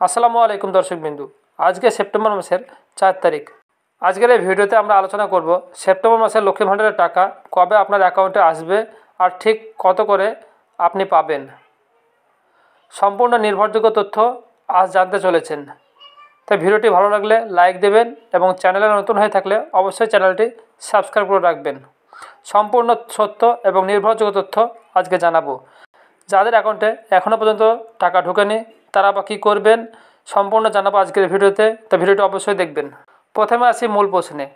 আসসালামু আলাইকুম দর্শকবিন্দু। আজকে সেপ্টেম্বর মাসের 4 তারিখ। আজকের এই ভিডিওতে আমরা আলোচনা করব সেপ্টেম্বর মাসের লক্ষ্মী ভাণ্ডারের টাকা কবে আপনার অ্যাকাউন্টে আসবে আর ঠিক কত করে আপনি পাবেন। সম্পূর্ণ নির্ভরযোগ্য তথ্য আজ জানতে চলেছেন। তাই ভিডিওটি ভালো লাগলে লাইক দেবেন এবং চ্যানেলে নতুন হয়ে থাকলে অবশ্যই চ্যানেলটি সাবস্ক্রাইব করে রাখবেন। সম্পূর্ণ সত্য এবং নির্ভরযোগ্য তথ্য আজকে জানাবো। যাদের অ্যাকাউন্টে এখনও পর্যন্ত টাকা ঢোকেনি তারা বা কী করবেন সম্পূর্ণ জানাবো আজকের ভিডিওতে। তো ভিডিওটি অবশ্যই দেখবেন। প্রথমে আসি মূল প্রশ্নে,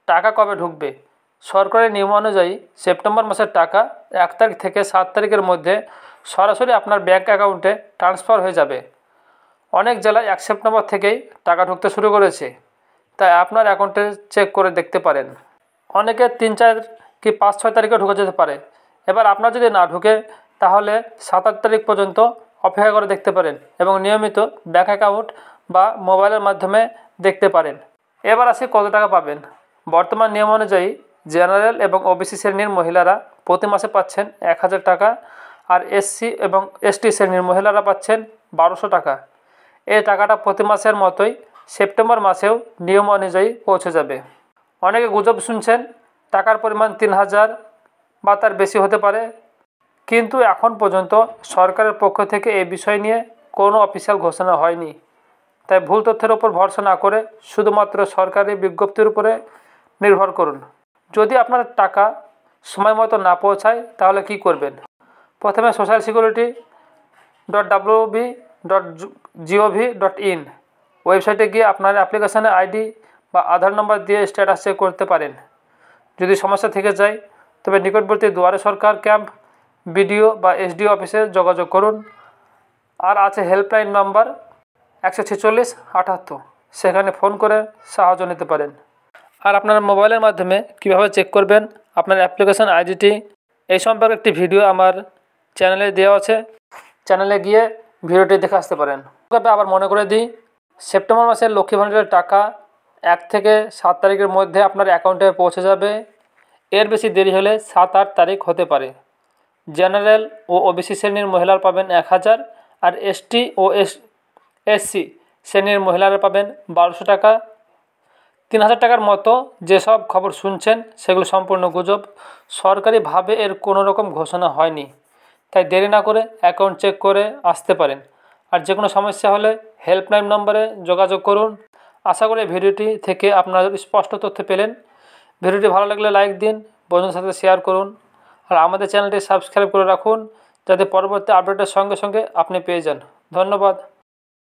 টাকা কবে ঢুকবে। সরকারি নিয়ম অনুযায়ী সেপ্টেম্বর মাসের টাকা 1 তারিখ থেকে 7 তারিখের মধ্যে সরাসরি আপনার ব্যাঙ্ক অ্যাকাউন্টে ট্রান্সফার হয়ে যাবে। অনেক জেলায় 1 সেপ্টেম্বর থেকেই টাকা ঢুকতে শুরু করেছে, তাই আপনার অ্যাকাউন্টে চেক করে দেখতে পারেন। অনেকে 3, 4 কি 5, 6 তারিখে ঢুকে যেতে পারে। এবার আপনার যদি না ঢুকে তাহলে 7, 8 তারিখ পর্যন্ত অপেক্ষা করে দেখতে পারেন এবং নিয়মিত ব্যাঙ্ক অ্যাকাউন্ট বা মোবাইলের মাধ্যমে দেখতে পারেন। এবার আসি কত টাকা পাবেন। বর্তমান নিয়ম অনুযায়ী জেনারেল এবং ওবিসি শ্রেণীর মহিলারা প্রতি মাসে পাচ্ছেন 1000 টাকা, আর এসসি এবং এসটি শ্রেণীর মহিলারা পাচ্ছেন 1200 টাকা। এই টাকাটা প্রতি মাসের মতোই সেপ্টেম্বর মাসেও নিয়ম অনুযায়ী পৌঁছে যাবে। অনেকে গুজব শুনছেন টাকার পরিমাণ 3000 বা তার বেশি হতে পারে, কিন্তু এখন পর্যন্ত সরকারের পক্ষ থেকে এই বিষয় নিয়ে কোনো অফিসিয়াল ঘোষণা হয়নি। তাই ভুল তথ্যের ওপর ভরসা না করে শুধুমাত্র সরকারি বিজ্ঞপ্তির উপরে নির্ভর করুন। যদি আপনার টাকা সময় মতো না পৌঁছায় তাহলে কি করবেন। প্রথমে socialsecurity.wb.gov.in ওয়েবসাইটে গিয়ে আপনার অ্যাপ্লিকেশনের আইডি বা আধার নম্বর দিয়ে স্ট্যাটাস চেক করতে পারেন। যদি সমস্যা থেকে যায় তবে নিকটবর্তী দুয়ারে সরকার ক্যাম্প, বিডিও বা এসডিও অফিসে যোগাযোগ করুন। আর আছে হেল্পলাইন নাম্বার 14678, সেখানে ফোন করে সাহায্য নিতে পারেন। আর আপনার মোবাইলের মাধ্যমে কিভাবে চেক করবেন আপনার অ্যাপ্লিকেশন আইডিটি, এই সম্পর্কে একটি ভিডিও আমার চ্যানেলে দেওয়া আছে, চ্যানেলে গিয়ে ভিডিওটি দেখে আসতে পারেন। তবে আবার মনে করে দিই, সেপ্টেম্বর মাসের লক্ষ্মী ভাণ্ডারের টাকা 1 থেকে 7 তারিখের মধ্যে আপনার অ্যাকাউন্টে পৌঁছে যাবে। এর বেশি দেরি হলে 7, 8 তারিখ হতে পারে। জেনারেল ও ওবিসি শ্রেণীর মহিলারা পাবেন 1000, আর এসটি ও এসসি শ্রেণীর মহিলারা পাবেন 1200 টাকা। 3000 টাকার মতো যেসব খবর শুনছেন সেগুলো সম্পূর্ণ গুজব। সরকারিভাবে এর কোনো রকম ঘোষণা হয়নি, তাই দেরি না করে অ্যাকাউন্ট চেক করে আসতে পারেন। আর যে কোনো সমস্যা হলে হেল্পলাইন নম্বরে যোগাযোগ করুন। আশা করি ভিডিওটি থেকে আপনারা স্পষ্ট তথ্য পেলেন। ভিডিওটি ভালো লাগলে লাইক দিন, বন্ধুদের সাথে শেয়ার করুন, আর আমাদের চ্যানেলটি সাবস্ক্রাইব করে রাখুন যাতে পরবর্তী আপডেটের সঙ্গে সঙ্গে আপনি পেয়ে যান। ধন্যবাদ।